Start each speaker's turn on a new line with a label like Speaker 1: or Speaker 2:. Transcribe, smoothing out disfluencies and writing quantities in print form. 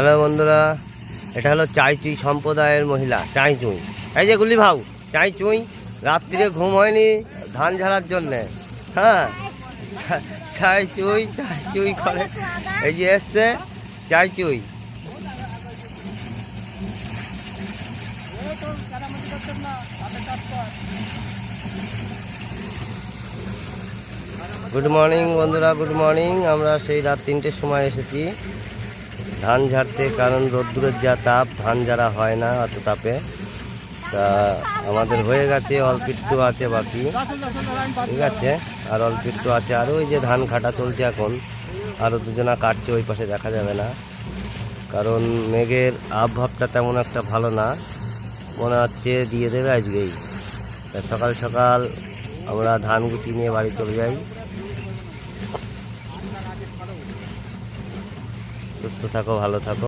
Speaker 1: Hello বন্ধুরা, এটা হলো চাইচুই সম্প্রদায়ের মহিলা চাইচুই। এই যে গুলি ভাউ চাইচুই রাত্রিরে ঘুম হয়নি ধান ঝাড়ার জন্যে। হ্যাঁ, চাইচুই চাইচুই করে। এই যে এসছে চাইচুই। গুড মর্নিং বন্ধুরা, গুড মর্নিং। আমরা সেই রাত 3টের সময় এসেছি ধান ঝাড়তে, কারণ রোদ্দুরের যা তাপ ধান ঝাড়া হয় না অত তাপে। তা আমাদের হয়ে গেছে, অল্প একটু আছে বাকি, ঠিক আছে, আর অল্প একটু আছে। আর ওই যে ধান কাটা চলছে এখন, আরও দুজনা কাটছে, ওই পাশে দেখা যাবে না কারণ মেঘের আবহাওয়াটা তেমন একটা ভালো না, মনে হচ্ছে দিয়ে দেবে আজকেই। তা সকাল সকাল আমরা ধান গুছিয়ে নিয়ে বাড়ি চলে যাই। সুস্থ থাকো, ভালো থাকো।